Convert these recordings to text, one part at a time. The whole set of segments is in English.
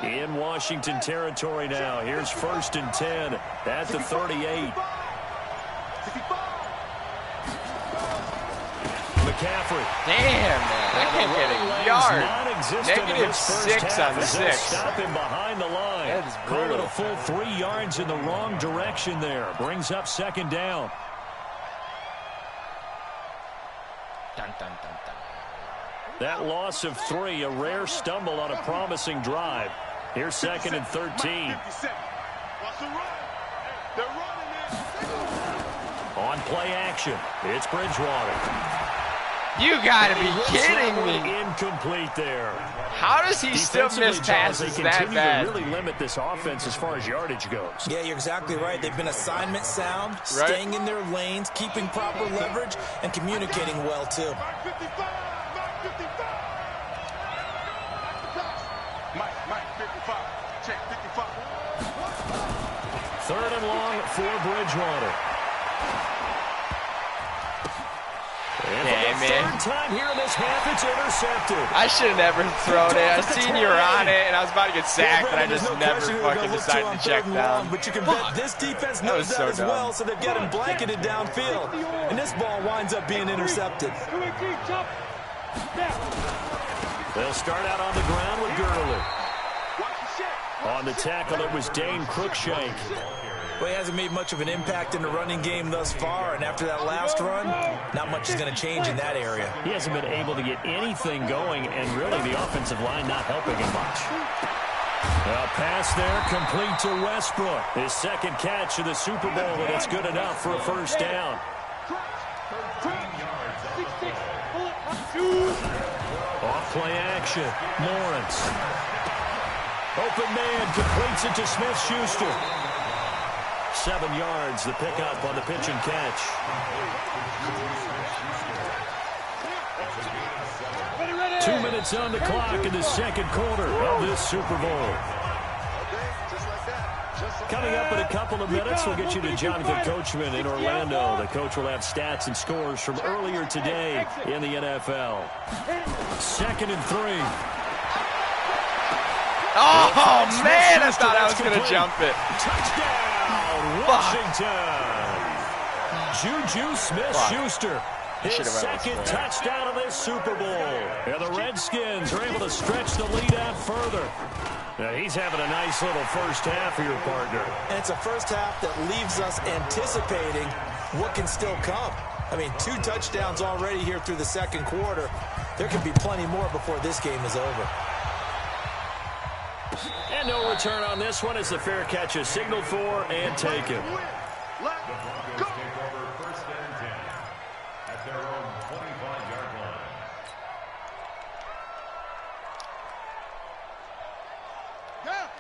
In Washington territory now. Here's 1st and 10 at the 38. McCaffrey. Damn, man. I can't get a yard. -6 on 6. Stop him behind the line. That is brutal. Call it a full 3 yards in the wrong direction there. Brings up 2nd down. Dun, dun, dun, dun. That loss of 3, a rare stumble on a promising drive. Here's 2nd and 13. On play action, it's Bridgewater. You gotta be kidding me. Incomplete there. How does he still miss passes that bad? To really limit this offense as far as yardage goes. Yeah, you're exactly right. They've been assignment sound, staying in their lanes, keeping proper leverage, and communicating well, too. Third and long for Bridgewater. And for the third time here in this half, it's intercepted. I should have never thrown it. I seen you were on it, and I was about to get sacked, and I just never fucking decided to check down. But you can bet this defense knows that as well, so they've got him blanketed downfield. And this ball winds up being intercepted. They'll start out on the ground with Gurley. On the tackle, it was Dane Cruikshank. Well, he hasn't made much of an impact in the running game thus far, and after that last run, not much is going to change in that area. He hasn't been able to get anything going, and really the offensive line not helping him much. A pass there, complete to Westbrook. His 2nd catch of the Super Bowl, and it's good enough for a 1st down. Off play action, Lawrence. Open man, completes it to Smith-Schuster. 7 yards, the pickup on the pitch and catch. Two minutes on the clock in the 2nd quarter of this Super Bowl. Coming up in a couple of minutes, we'll get you to Jonathan Coachman in Orlando. The coach will have stats and scores from earlier today in the NFL. 2nd and 3. Oh, man, I thought I was going to jump it. Touchdown, Washington. Juju Smith-Schuster. His 2nd touchdown of this Super Bowl. And the Redskins are able to stretch the lead out further. Now, he's having a nice little first half for your partner. And it's a first half that leaves us anticipating what can still come. I mean, 2 touchdowns already here through the 2nd quarter. There could be plenty more before this game is over. And no return on this one as the fair catch is signaled for and taken.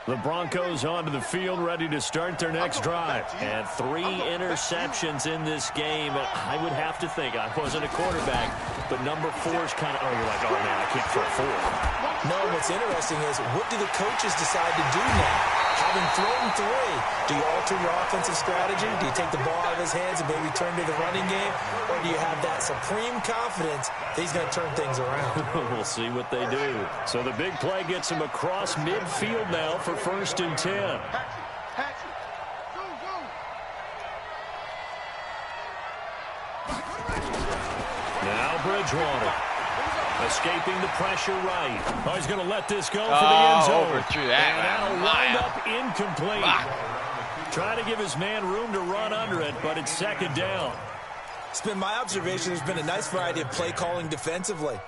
The Broncos onto the field, ready to start their next drive. And 3 interceptions in this game. I would have to think, I wasn't a quarterback, but number 4 is kind of, you're like, oh, man, I can't throw 4. No, what's interesting is, what do the coaches decide to do now? Having thrown 3, do you alter your offensive strategy? Do you take the ball out of his hands and maybe turn to the running game? Or do you have that supreme confidence that he's going to turn things around? We'll see what they do. So the big play gets him across midfield now for 1st and 10. Now Bridgewater. Escaping the pressure right. Oh, he's going to let this go for the end zone. Overthrew that. And that'll wind up incomplete. Trying to give his man room to run under it, but it's 2nd down. It's been my observation there's been a nice variety of play calling defensively.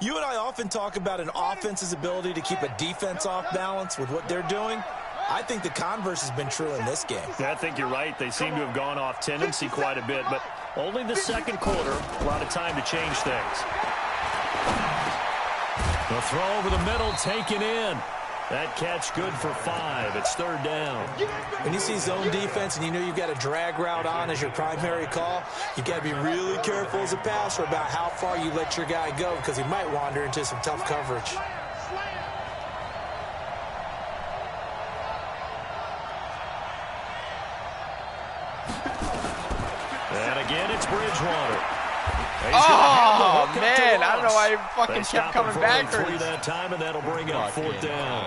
You and I often talk about an offense's ability to keep a defense off balance with what they're doing. I think the converse has been true in this game. I think you're right. They seem to have gone off tendency quite a bit, but only the 2nd quarter. A lot of time to change things. The throw over the middle, taken in. That catch good for 5. It's 3rd down. When you see zone defense and you know you've got a drag route on as your primary call, you've got to be really careful as a passer about how far you let your guy go because he might wander into some tough coverage. And again, it's Bridgewater. Oh, man. I don't know why he fucking kept coming backwards. That time, and that'll bring up 4th down.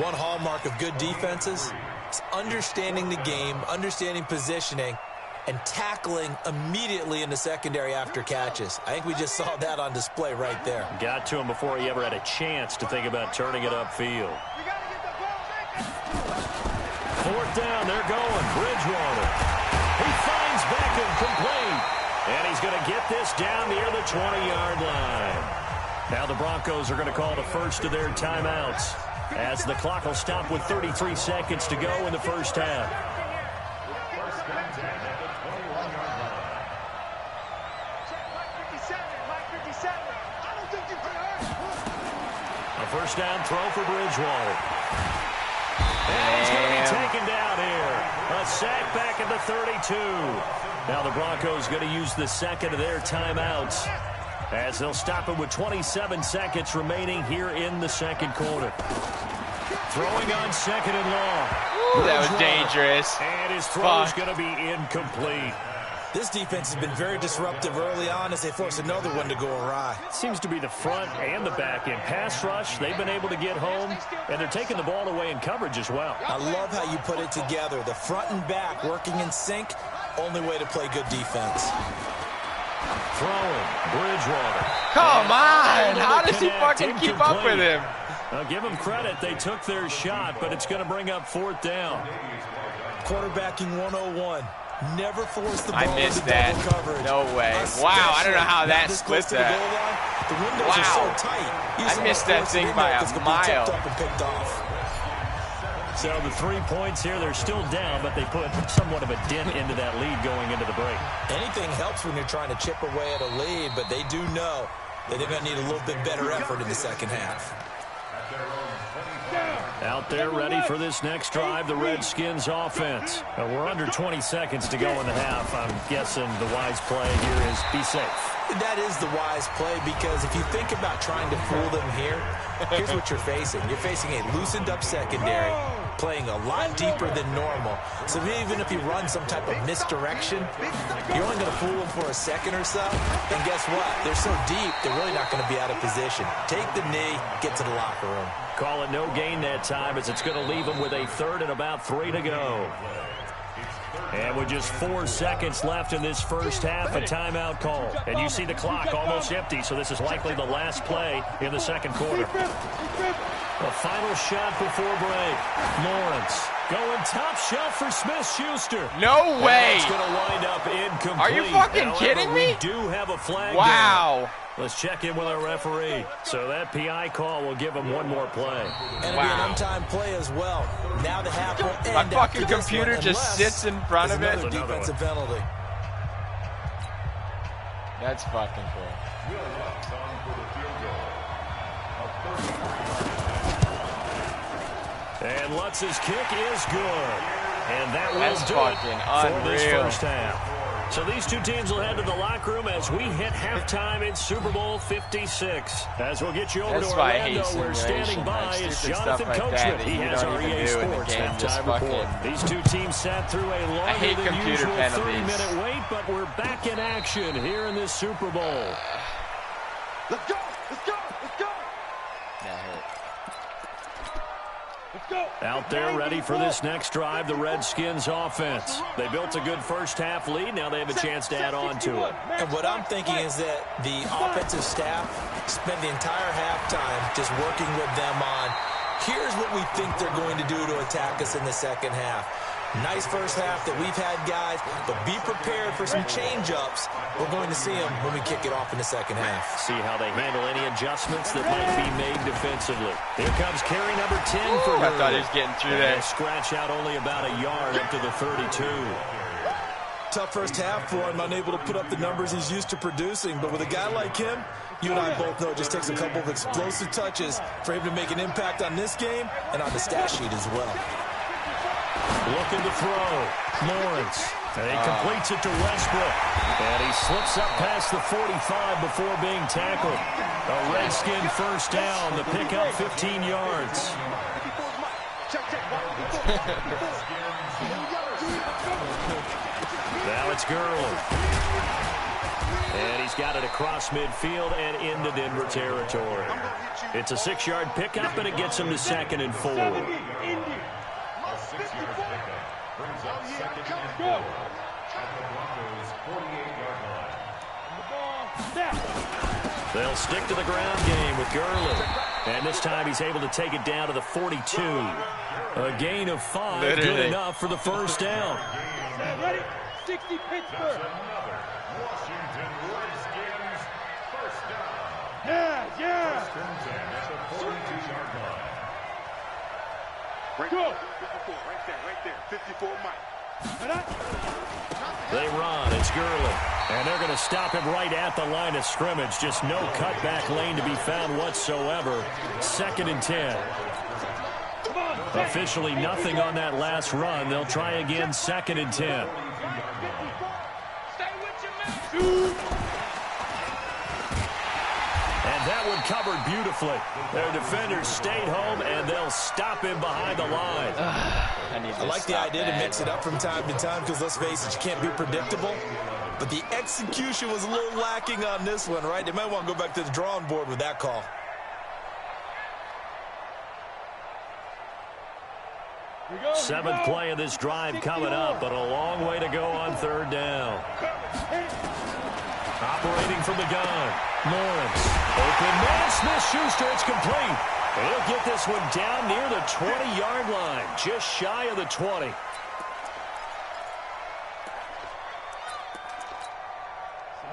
One hallmark of good defenses is understanding the game, understanding positioning, and tackling immediately in the secondary after catches. I think we just saw that on display right there. Got to him before he ever had a chance to think about turning it upfield. 4th down, they're going. Bridgewater. He finds Beckham complete. And he's going to get this down near the 20-yard line. Now the Broncos are going to call the first of their timeouts as the clock will stop with 33 seconds to go in the first half. A first down throw for Bridgewater. And he's going to be taken down here. A sack back at the 32. Now the Broncos going to use the second of their timeouts as they'll stop it with 27 seconds remaining here in the second quarter. Throwing on 2nd and long. Ooh, that was dangerous. And his throw is going to be incomplete. This defense has been very disruptive early on as they force another one to go awry. Seems to be the front and the back end. Pass rush, they've been able to get home, and they're taking the ball away in coverage as well. I love how you put it together. The front and back working in sync, only way to play good defense. Throwing, Bridgewater. Come on! How does he fucking keep up with him? I'll give him credit. They took their shot, but it's going to bring up 4th down. Quarterbacking 101. Never force the ball I missed into that. double coverage. No way. Wow, I don't know how that split that. The windows are so tight. I missed that thing by a mile. So the 3 points here, they're still down, but they put somewhat of a dent into that lead going into the break. Anything helps when you're trying to chip away at a lead, but they do know that they're going to need a little bit better effort in the second half. Out there ready for this next drive, the Redskins offense. We're under 20 seconds to go in the half. I'm guessing the wise play here is be safe. That is the wise play, because if you think about trying to fool them here, here's what you're facing. You're facing a loosened up secondary, playing a lot deeper than normal. So even if you run some type of misdirection, you're only going to fool them for a second or so. And guess what? They're so deep, they're really not going to be out of position. Take the knee, get to the locker room. Call it no gain that time, as it's going to leave them with a 3rd and about 3 to go. And with just 4 seconds left in this first half, a timeout call. And you see the clock almost empty, so this is likely the last play in the second quarter. The final shot before break. Lawrence going top shelf for Smith-Schuster. No way. It's going to wind up incomplete. Are you fucking kidding me? We do have a flag. Wow. Down. Let's check in with our referee. So that PI call will give him one more play. And it'll be an untimed play as well. Now the half will end. My fucking computer just sits in front of it. Another defensive penalty. That's fucking cool. And Lutz's kick is good. And that will do it for this first half. So these two teams will head to the locker room as we hit halftime in Super Bowl 56. As we'll get you over to Orlando, where standing by is Jonathan Coachman. He has our EA Sports halftime report. These two teams sat through a longer than usual 30-minute wait, but we're back in action here in this Super Bowl. Let's go! Let's go! Let's go! That hurt. Out there ready for this next drive, the Redskins offense. They built a good first half lead. Now they have a chance to add on to it. And what I'm thinking is that the offensive staff spent the entire halftime just working with them on, here's what we think they're going to do to attack us in the second half. Nice first half that we've had, guys, but be prepared for some change-ups. We're going to see them when we kick it off in the second half. See how they handle any adjustments that might be made defensively. Here comes carry number 10 for I thought he was getting through that. Scratch out only about a yard up to the 32. Tough first half for him, unable to put up the numbers he's used to producing. But with a guy like him, you and I both know it just takes a couple of explosive touches for him to make an impact on this game and on the stat sheet as well. Looking to throw. Lawrence. And he completes it to Westbrook. And he slips up past the 45 before being tackled. A Redskin first down. The pickup 15 yards. Now it's Gurley. And he's got it across midfield and into Denver territory. It's a 6-yard pickup, and it gets him to 2nd and 4. They'll stick to the ground game with Gurley. And this time he's able to take it down to the 42. A gain of 5, Literally. Good enough for the first down. Ready? 60 Pittsburgh. Yeah. Go. 54, right there. 54, Mike. They run. It's Gurley. And they're going to stop him right at the line of scrimmage. Just no cutback lane to be found whatsoever. 2nd and 10. Officially nothing on that last run. They'll try again, 2nd and 10. And that one covered beautifully. Their defenders stayed home, and they'll stop him behind the line. I like the idea to mix it up from time to time because, let's face it, you can't be predictable. But the execution was a little lacking on this one, right? They might want to go back to the drawing board with that call. Seventh play of this drive coming up, but a long way to go on 3rd down. Operating from the gun, Lawrence. Open man, Smith-Schuster, it's complete. He'll get this one down near the 20-yard line, just shy of the 20.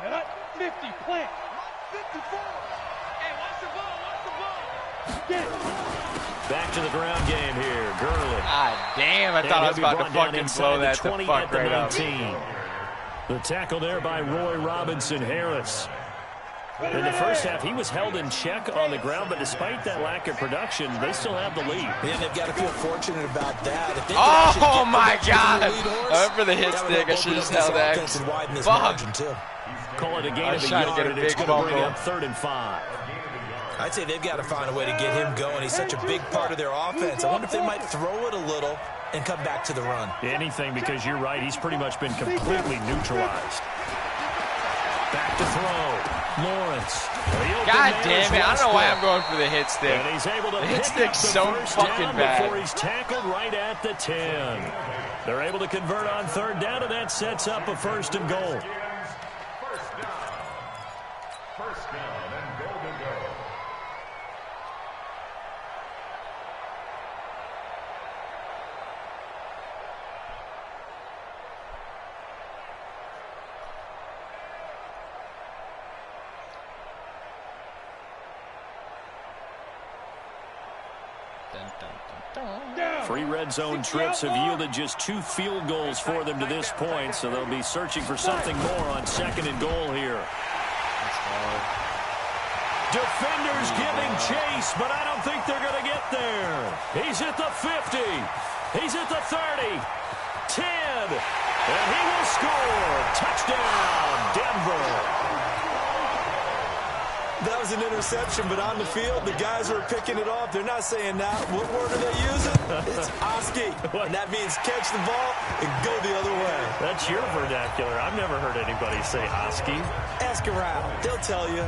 Set up. 50, plant. 54. Hey, watch the ball. Get it. Back to the ground game here, Gurley. God damn, I thought I was about to fucking blow that the 20 fuck at the right up. 19. The tackle there by Roy Robinson Harris. In the first half, he was held in check on the ground, but despite that lack of production, they still have the lead. Yeah, they've got to feel fortunate about that. If they Oh my get God! the lead horse, I went for the hit that would stick. I help should have open just up held this offense X. and widen this Fuck. margin, too. Call it a gain I of was a trying to yard, get a and it's big going to bring fumble. up 3rd and 5. I'd say they've got to find a way to get him going. He's such a big part of their offense. I wonder if they might throw it a little and come back to the run. Anything, because you're right, he's pretty much been completely neutralized. Back to throw. Lawrence. God damn it. I don't know why I'm going for the hit stick. And he's able to The hit pick up stick's the so first fucking down bad. before he's tackled right at the 10. They're able to convert on 3rd down, and that sets up a 1st and goal. First down and goal to go. Three red zone trips have yielded just 2 field goals for them to this point, so they'll be searching for something more on 2nd and goal here. Defenders giving chase, but I don't think they're going to get there. He's at the 50. He's at the 30. 10. And he will score. Touchdown, Denver. That was an interception, but on the field, the guys who are picking it off, they're not saying that. What word are they using? It's Oski. And that means catch the ball and go the other way. That's your vernacular. I've never heard anybody say Oski. Ask around. They'll tell you.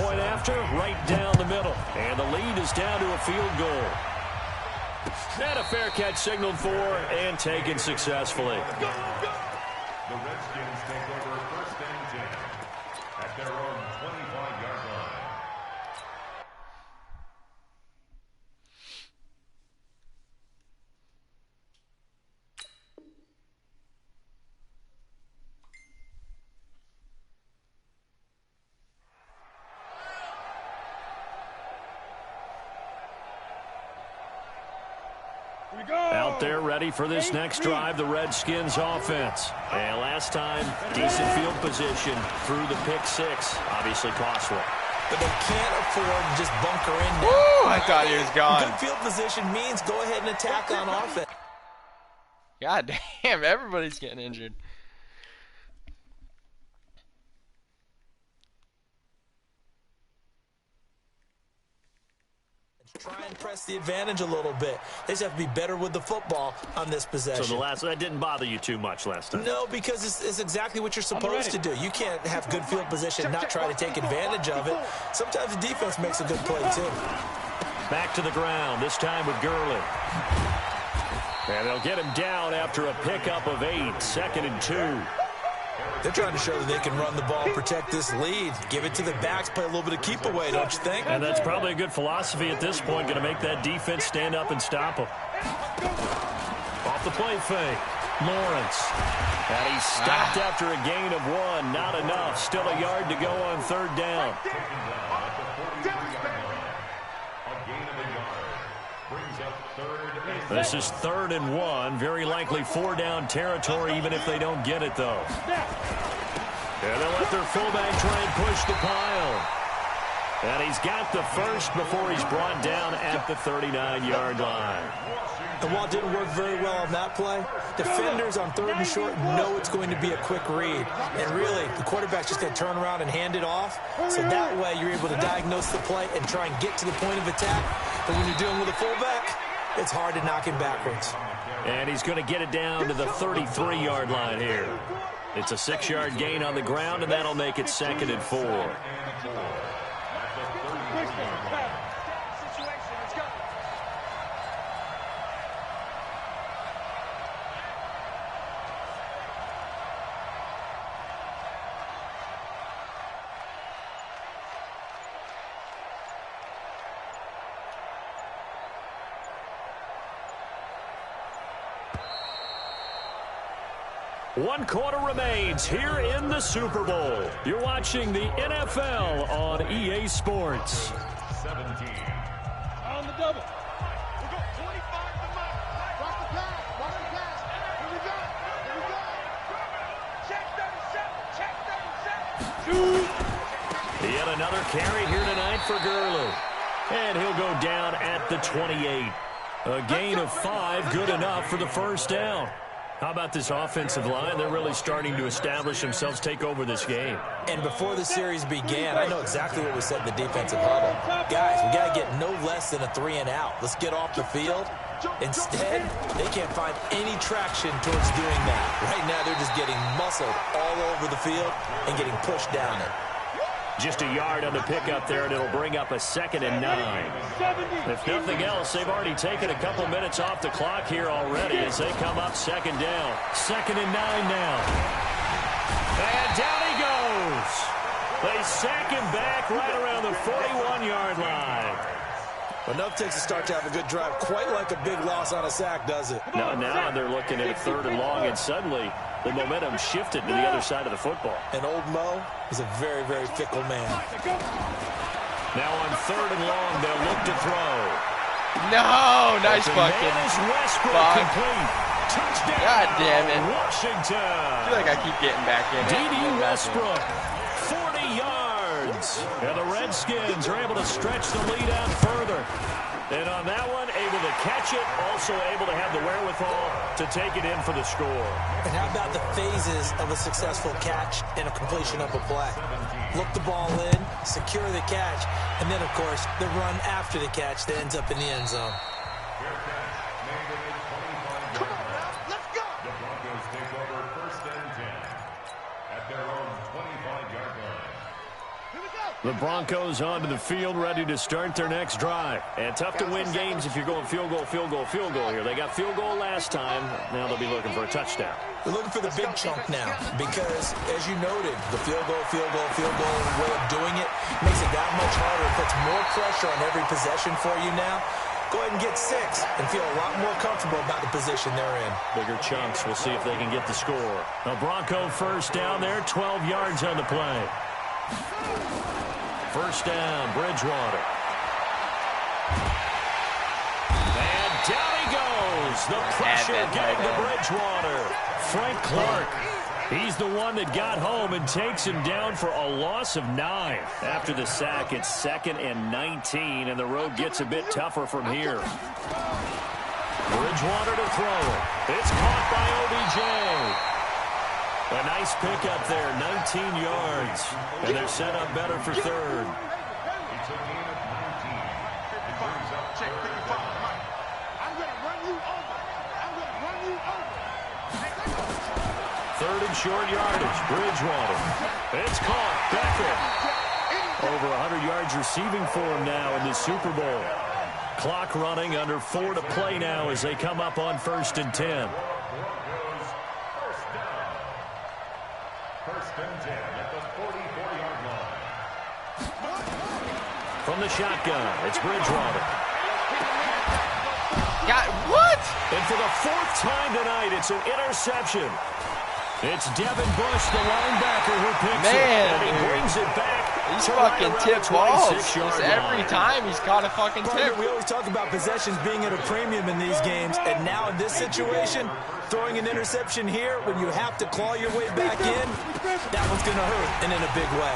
Point after, right down the middle. And the lead is down to a field goal. And a fair catch signaled for and taken successfully. The Redskins take over 1st and 10 at their own 25-yard line. Out there ready for this next drive, the Redskins offense. And last time, decent field position through the pick 6. Obviously costly. But they can't afford to just bunker in now. Woo! I thought he was gone. Good field position means go ahead and attack on offense. God damn, everybody's getting injured. Try and press the advantage a little bit. They just have to be better with the football on this possession. So that didn't bother you too much last time? No, because it's exactly what you're supposed to do. You can't have good field position and not try to take advantage of it. Sometimes the defense makes a good play, too. Back to the ground, this time with Gurley. And they'll get him down after a pickup of 8, 2nd and 2. They're trying to show that they can run the ball, protect this lead. Give it to the backs, play a little bit of keep away, don't you think? And that's probably a good philosophy at this point, going to make that defense stand up and stop them. Off the play fake, Lawrence. And he's stopped after a gain of 1, not enough. Still a yard to go on 3rd down. This is 3rd and 1. Very likely 4-down territory, even if they don't get it, though. And they'll let their fullback try and push the pile. And he's got the first before he's brought down at the 39-yard line. And while it didn't work very well on that play, defenders on 3rd and short know it's going to be a quick read. And really, the quarterback's just going to turn around and hand it off. So that way, you're able to diagnose the play and try and get to the point of attack. But when you're dealing with a fullback, it's hard to knock him backwards. And he's going to get it down to the 33-yard line here. It's a 6-yard gain on the ground, and that'll make it 2nd and 4. One quarter remains here in the Super Bowl. You're watching the NFL on EA Sports. 17. On the double. We go 25 to the mark. Watch the pass. Watch the pass. Here we go. Here we go. Check 37. Check 37. Yet another carry here tonight for Gurley. And he'll go down at the 28. A gain of 5, good enough for the first down. How about this offensive line? They're really starting to establish themselves, take over this game. And before the series began, I know exactly what was said in the defensive huddle. Guys, we got to get no less than a 3-and-out. Let's get off the field. Instead, they can't find any traction towards doing that. Right now, they're just getting muscled all over the field and getting pushed down it. Just a yard on the pickup there, and it'll bring up a 2nd and 9. If nothing else, they've already taken a couple minutes off the clock here already as they come up 2nd down. 2nd and 9 now. And down he goes. They sack him back right around the 41-yard line. Enough takes a start to have a good drive. Quite like a big loss on a sack, does it? No, now they're looking at a 3rd and long, and suddenly the momentum shifted to the other side of the football. And old Mo is a very, very fickle man. Now on 3rd and long, they'll look to throw. No, nice The fucking man is Westbrook fuck. complete. Touchdown, God damn it. Washington. I feel like I keep getting back in it. D.D. Westbrook, 40 yards. And the Redskins are able to stretch the lead out further. And on that one, able to catch it, also able to have the wherewithal to take it in for the score. And how about the phases of a successful catch and a completion of a play? Look the ball in, secure the catch, and then, of course, the run after the catch that ends up in the end zone. Come on now. Let's go. The Broncos take over 1st and 10 at their own 25-yard line. Here we go. The Broncos onto the field, ready to start their next drive. And tough to win games if you're going field goal, field goal, field goal here. They got field goal last time. Now they'll be looking for a touchdown. They're looking for the big chunk now because, as you noted, the field goal way of doing it makes it that much harder. It puts more pressure on every possession for you now. Go ahead and get 6 and feel a lot more comfortable about the position they're in. Bigger chunks. We'll see if they can get the score. A Bronco first down there, 12 yards on the play. First down, Bridgewater. And down he goes. The pressure getting to Bridgewater. Frank Clark. He's the one that got home and takes him down for a loss of 9. After the sack, it's 2nd and 19, and the road gets a bit tougher from here. Bridgewater to throw it. It's caught by OBJ. A nice pickup there, 19 yards. And they're set up better for 3rd. It's a gain of 19. It brings up 3rd and short yardage. Bridgewater. It's caught. Becker. Over 100 yards receiving for him now in the Super Bowl. Clock running, under 4 to play now as they come up on 1st and 10. First and 10 at the 44-yard line. From the shotgun, it's Bridgewater. Got what? And for the 4th time tonight, it's an interception. It's Devin Bush, the linebacker, who picks it. And he brings it back. He's fucking tip balls. Every line. time he's caught a fucking tip. We always talk about possessions being at a premium in these games, and now in this situation, throwing an interception here when you have to claw your way back in, that one's going to hurt, and in a big way.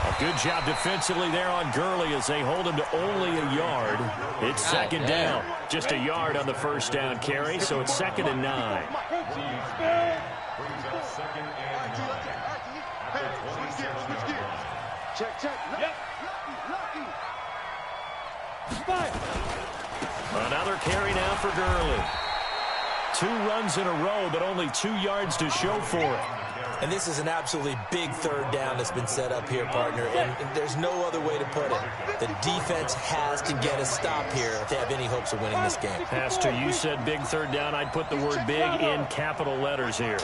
A good job defensively there on Gurley as they hold him to only a yard. It's second down. Just a yard on the first down carry, so it's 2nd and 9. Brings up 2nd and 9. Check. Yep. Another carry now for Gurley. 2 runs in a row, but only 2 yards to show for it. And this is an absolutely big 3rd down that's been set up here, partner. And there's no other way to put it. The defense has to get a stop here if they have any hopes of winning this game. Has to. You said big 3rd down. I'd put the word big in capital letters here.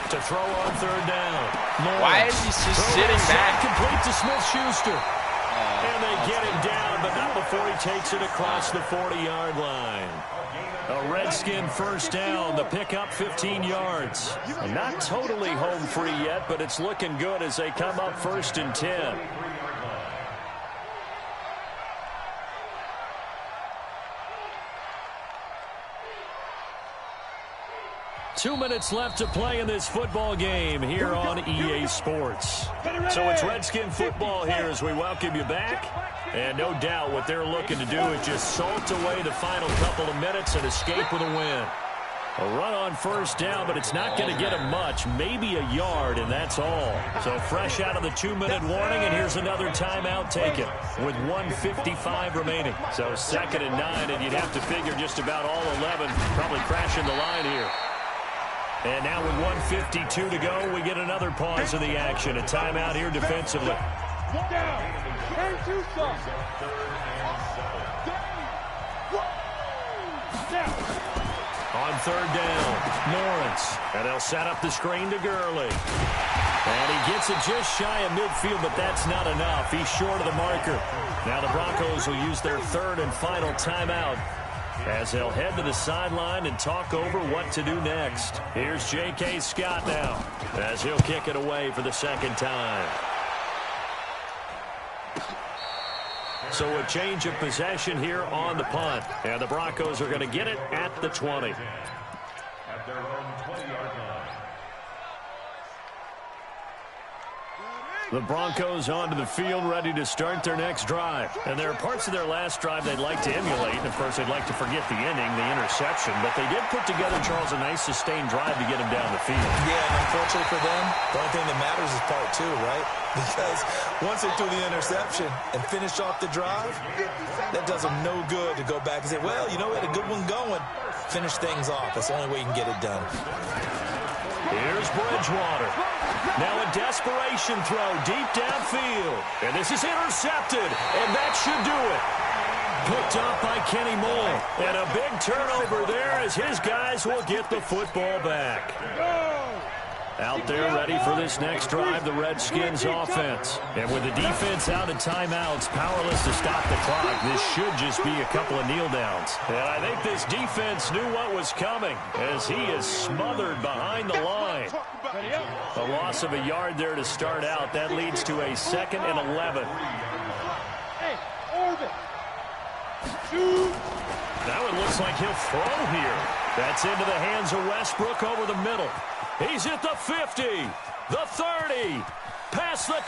To throw on 3rd down. Lawrence. Why is he just sitting back? Complete to Smith-Schuster. And they get him down, but not before he takes it across the 40-yard line. A Redskin 1st down. The pickup 15 yards. And not totally home free yet, but it's looking good as they come up 1st and 10. 2 minutes left to play in this football game here on EA Sports. So it's Redskin football here as we welcome you back. And no doubt what they're looking to do is just salt away the final couple of minutes and escape with a win. A run on 1st down, but it's not going to get them much. Maybe a yard, and that's all. So fresh out of the 2-minute warning, and here's another timeout taken with 1:55 remaining. So 2nd and 9, and you'd have to figure just about all 11 probably crashing the line here. And now with 1:52 to go, we get another pause of the action. A timeout here defensively. On 3rd down, Lawrence. And they'll set up the screen to Gurley. And he gets it just shy of midfield, but that's not enough. He's short of the marker. Now the Broncos will use their 3rd and final timeout as they'll head to the sideline and talk over what to do next. Here's J.K. Scott now as he'll kick it away for the 2nd time. So a change of possession here on the punt. And the Broncos are going to get it at the 20. At their own 20-yard line. The Broncos onto the field, ready to start their next drive. And there are parts of their last drive they'd like to emulate. And, of course, they'd like to forget the inning, the interception. But they did put together, Charles, a nice sustained drive to get him down the field. Yeah, and unfortunately for them, the only thing that matters is part 2, right? Because once they threw the interception and finished off the drive, that does them no good to go back and say, well, you know, we had a good one going. Finish things off. That's the only way you can get it done. Here's Bridgewater. Now a desperation throw deep downfield. And this is intercepted. And that should do it. Picked up by Kenny Moore. And a big turnover there as his guys will get the football back. Out there ready for this next drive, the Redskins offense. And with the defense out of timeouts, powerless to stop the clock, this should just be a couple of kneel downs. And I think this defense knew what was coming as he is smothered behind the line. A loss of a yard there to start out. That leads to a 2nd and 11. Hey, orbit. That one looks like he'll throw here. That's into the hands of Westbrook over the middle. He's at the 50, the 30, past the